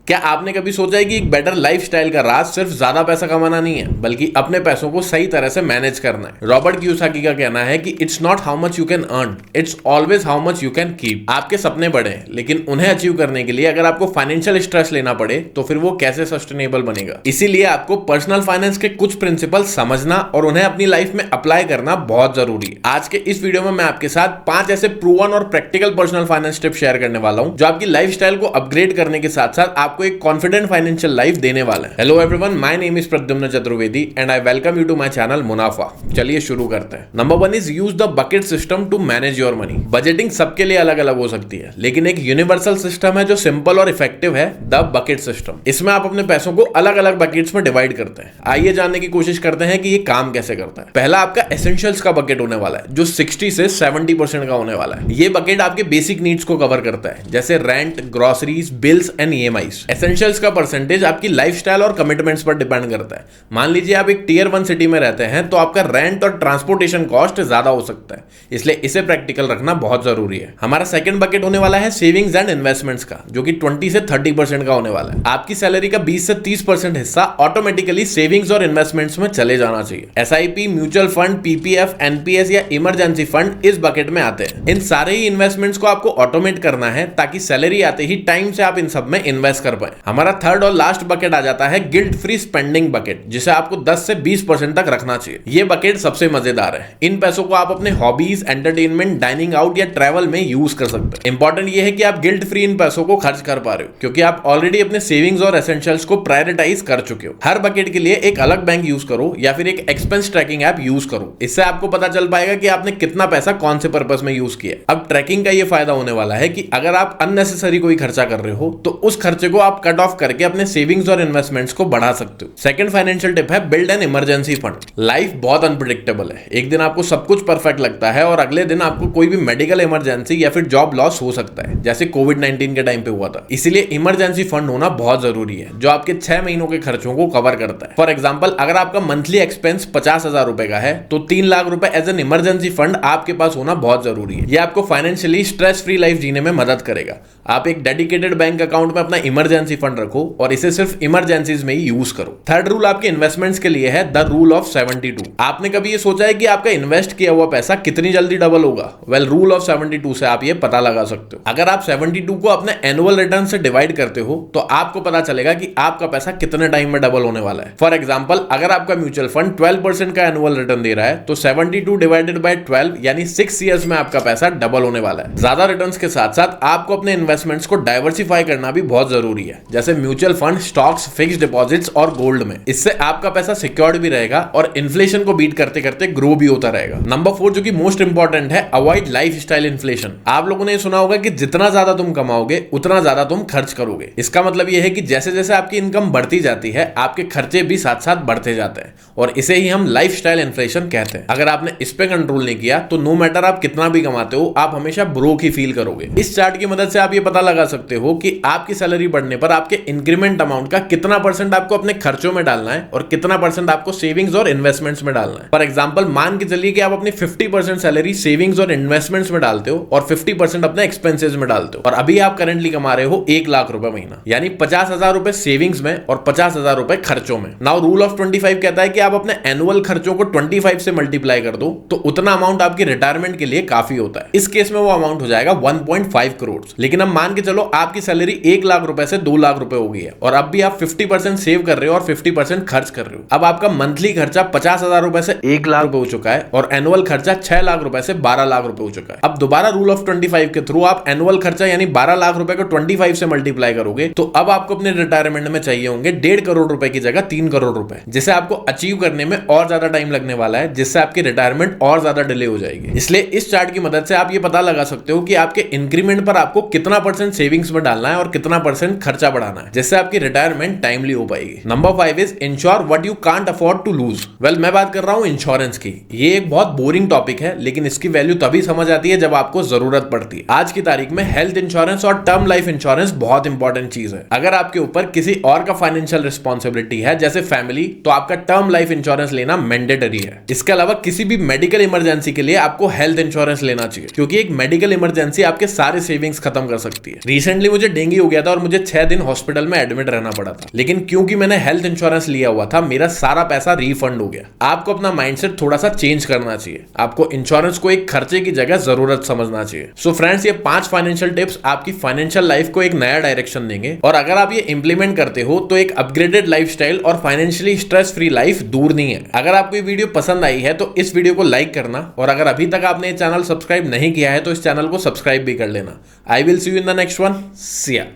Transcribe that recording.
क्या आपने कभी सोचा है कि एक बेटर लाइफस्टाइल का राज सिर्फ ज्यादा पैसा कमाना नहीं है, बल्कि अपने पैसों को सही तरह से मैनेज करना है। रॉबर्ट कियोसाकी का कहना है कि it's not how much you can earn, it's always how much you can keep. आपके सपने बड़े हैं, लेकिन उन्हें अचीव करने के लिए अगर आपको फाइनेंशियल स्ट्रेस लेना पड़े तो फिर वो कैसे सस्टेनेबल बनेगा। इसीलिए आपको पर्सनल फाइनेंस के कुछ प्रिंसिपल समझना और उन्हें अपनी लाइफ में अप्लाई करना बहुत जरूरी है। आज के इस वीडियो में मैं आपके साथ 5 ऐसे प्रूवन और practical personal finance tips share करने वाला हूं जो आपकी लाइफस्टाइल को अपग्रेड करने के साथ साथ आपको एक कॉन्फिडेंट फाइनेंशियल लाइफ देने वाला है। Hello everyone, my name is Pradyumn Chaturvedi and I welcome you to my channel Munafa. चलिए शुरू करते हैं। Number 1 is use the bucket system to manage your money. Budgeting सबके लिए अलग अलग हो सकती है, लेकिन एक यूनिवर्सल सिस्टम है जो सिंपल और इफेक्टिव है, द बकेट सिस्टम। इसमें आप अपने पैसों को अलग अलग बकेट्स में डिवाइड करते हैं। आइए जानने की कोशिश करते हैं कि ये काम कैसे करता है। पहला आपका एसेंशियल्स का बकेट होने वाला है, जो 60 से 70% का होने वाला है। ये बकेट आपके बेसिक नीड्स को कवर करता है, जैसे rent, groceries, bills and EMIs. Essentials का परसेंटेज आपकी लाइफस्टाइल और कमिटमेंट्स पर डिपेंड करता है। मान लीजिए आप एक टियर 1 सिटी में रहते हैं तो आपका रेंट और ट्रांसपोर्टेशन कॉस्ट ज्यादा हो सकता है, इसलिए इसे प्रैक्टिकल रखना बहुत जरूरी है। हमारा सेकंड बकेट होने वाला है सेविंग्स एंड इन्वेस्टमेंट्स का, जो कि 20 से 30% का होने वाला है। आपकी सैलरी का 20 से 30% हिस्सा ऑटोमेटिकली सेविंग्स और इन्वेस्टमेंट्स में चले जाना चाहिए। SIP, mutual fund, PPF, NPS या इमरजेंसी फंड इस बकेट में आते हैं। इन सारे ही इन्वेस्टमेंट्स को आपको ऑटोमेट करना है ताकि सैलरी आते ही टाइम से आप इन सब में इन्वेस्ट कर पाए। हमारा थर्ड और लास्ट बकेट आ जाता है गिल्ट फ्री स्पेंडिंग बकेट, जिसे आपको 10 से 20% तक रखना चाहिए। ये बकेट सबसे मजेदार है। इन पैसों को आप अपने हॉबीज, एंटरटेनमेंट, डाइनिंग आउट या ट्रैवल में यूज कर सकते हैं। इंपॉर्टेंट ये है कि आप गिल्ट फ्री इन पैसों को खर्च कर पा रहे हो, क्योंकि आप ऑलरेडी अपने सेविंग्स और एसेंशियल्स को प्रायोरिटाइज कर चुके हो। हर बकेट के लिए एक अलग बैंक यूज करो या फिर एक एक्सपेंस ट्रैकिंग ऐप यूज करो। इससे आपको पता चल पाएगा कि आपने कितना पैसा कौन से पर्पस में यूज किया। अब ट्रैकिंग का ये फायदा होने वाला है कि अगर आप अननेसेसरी कोई खर्चा कर रहे हो तो उस खर्चे को आप कट ऑफ करके अपने सेविंग्स और इन्वेस्टमेंट्स को बढ़ा सकते हो। सेकंड फाइनेंशियल टिप है build an emergency fund. Life बहुत अनप्रेडिक्टेबल है। एक दिन आपको सब कुछ परफेक्ट लगता है और अगले दिन आपको कोई भी मेडिकल इमरजेंसी या फिर जॉब लॉस हो सकता है, जैसे कोविड-19 के टाइम पे हुआ था। इसीलिए इमरजेंसी फंड होना बहुत जरूरी है, जो आपके 6 महीनों के खर्चों को कवर करता है। फॉर एग्जाम्पल, अगर आपका मंथली एक्सपेंस 50,000 रुपए का है तो 3 लाख रुपए एज एन इमरजेंसी फंड आपके पास होना बहुत जरूरी है। यह आपको फाइनेंशियली स्ट्रेस फ्री लाइफ जीने में मदद करेगा। आप एक डेडिकेटेड बैंक अकाउंट में अपना इमरजेंसी फंड रखो और इसे सिर्फ इमरजेंसीज में ही यूज करो। थर्ड रूल आपके इन्वेस्टमेंट्स के लिए है द रूल ऑफ 72। आपने कभी ये सोचा है कि आपका इन्वेस्ट किया हुआ पैसा कितनी जल्दी डबल होगा? वेल, रूल ऑफ 72 से आप ये पता लगा सकते हो। अगर आप 72 को अपने एनुअल रिटर्न से डिवाइड करते हो तो आपको पता चलेगा कि आपका पैसा कितने टाइम में डबल होने वाला है। फॉर एग्जाम्पल, अगर आपका म्यूचुअल फंड 12% का एनुअल रिटर्न दे रहा है तो 72 डिवाइडेड बाय 12 यानी 6 ईयर्स में आपका पैसा डबल होने वाला है। ज्यादा रिटर्न्स के साथ साथ आपको अपने इन्वेस्टमेंट्स को डाइवर्सिफाई करना भी बहुत जरूरी है, जैसे mutual fund, stocks, fixed deposits और गोल्ड में। इससे आपका पैसा सिक्योर्ड भी रहेगा और इन्फ्लेशन को बीट करते करते ग्रो भी होता रहेगा। नंबर 4, जो कि मोस्ट इंपॉर्टेंट है, अवॉइड लाइफस्टाइल इन्फ्लेशन। आप लोगों ने सुना होगा कि जितना ज्यादा तुम कमाओगे उतना ज्यादा तुम खर्च करोगे। इसका मतलब यह है कि जैसे जैसे आपकी इनकम बढ़ती जाती है आपके खर्चे भी साथ साथ बढ़ते जाते हैं, और इसे ही हम लाइफस्टाइल इन्फ्लेशन कहते हैं। अगर आपने इस पे कंट्रोल नहीं किया तो नो मैटर आप कितना भी कमाते हो, आप हमेशा ब्रोक ही फील करोगे। इस चार्ट की मदद से आप ये पता लगा सकते हो कि आपकी सैलरी बढ़ने पर आपके इंक्रीमेंट अमाउंट का कितना परसेंट आपको अपने खर्चों में डालना है और कितना परसेंट आपको सेविंग्स और इन्वेस्टमेंट्स में डालना है। फॉर एग्जांपल, मान के चलिए कि आप अपनी 50% सैलरी सेविंग्स और इन्वेस्टमेंट्स में डालते हो और 50% अपने एक्सपेंसेस में डालते हो, और अभी आप करंटली कमा रहे हो 1 लाख रुपए महीना, यानी 50,000 रुपए सेविंग्स में और 50,000 रुपए खर्चों में। नाउ रूल ऑफ 25 कहता है कि आप अपने एनुअल खर्चों को 25 से मल्टीप्लाई कर दो तो उतना अमाउंट आपकी रिटायरमेंट के लिए काफी होता है। इस केस में वो अमाउंट हो जाएगा 1.5 करोड़। लेकिन अब मान के चलो आपकी सैलरी 1 लाख रुपए से 2 लाख रुपए हो गई है और अब भी आप 50% सेव कर रहे हो और 50% खर्च कर रहे हो। अब आपका मंथली खर्चा 50,000 रुपए से 1 लाख रुपए हो चुका है और एनुअल खर्चा 6 लाख रुपए से 12 लाख रुपए हो चुका है। अब दोबारा रूल ऑफ 25 के थ्रू आप एनुअल खर्चा यानी 12 लाख रुपए को 25 से मल्टीप्लाई करोगे तो अब आपको अपने रिटायरमेंट में चाहिए होंगे 1.5 करोड़ रुपए की जगह 3 करोड़ रुपए, जिसे आपको अचीव करने में और ज्यादा टाइम लगने वाला है, जिससे आपकी रिटायरमेंट और ज्यादा डिले हो जाएगी। इसलिए इस चार्ट की मदद से आप ये पता लगा सकते हो कि आपके इंक्रीमेंट पर आपको कितना परसेंट सेविंग्स में डालना है और कितना परसेंट खर्चा बढ़ाना है, जिससे आपकी रिटायरमेंट टाइमली हो पाएगी। Number 5 is insure what you can't afford to lose. Well, मैं बात कर रहा हूं इंश्योरेंस की। ये एक बहुत बोरिंग टॉपिक है, लेकिन इसकी वैल्यू तभी समझ आती है जब आपको जरूरत पड़ती है। आज की तारीख में हेल्थ इंश्योरेंस और टर्म लाइफ इंश्योरेंस बहुत इंपॉर्टेंट चीज है। अगर आपके ऊपर किसी और का फाइनेंशियल रिस्पॉन्सिबिलिटी है, जैसे फैमिली, तो आपका टर्म लाइफ इंश्योरेंस लेना मैंडेटरी है। इसके अलावा किसी भी मेडिकल इमरजेंसी के लिए आपको हेल्थ इंश्योरेंस लेना चाहिए, क्योंकि एक मेडिकल इमरजेंसी आपके सारे सेविंग्स खत्म कर सकती है। रिसेंटली मुझे डेंगू हो गया था और मुझे 6 6 दिन हॉस्पिटल में एडमिट रहना पड़ा था, लेकिन क्योंकि मैंने हेल्थ इंश्योरेंस लिया हुआ था मेरा सारा पैसा रिफंड हो गया। आपको अपना माइंडसेट थोड़ा सा चेंज करना चाहिए। आपको इंश्योरेंस को एक खर्चे की जगह जरूरत समझना चाहिए। सो फ्रेंड्स, ये 5 फाइनेंशियल टिप्स आपकी फाइनेंशियल लाइफ को एक नया डायरेक्शन देंगे, और अगर आप ये इंप्लीमेंट करते हो तो एक अपग्रेडेड लाइफस्टाइल और फाइनेंशियली स्ट्रेस फ्री लाइफ दूर नहीं है। अगर आपको ये वीडियो पसंद आई है तो इस वीडियो को लाइक करना, और अगर अभी तक आपने ये चैनल सब्सक्राइब नहीं किया है तो इस चैनल को सब्सक्राइब भी कर लेना। I will see you in the next one. See या।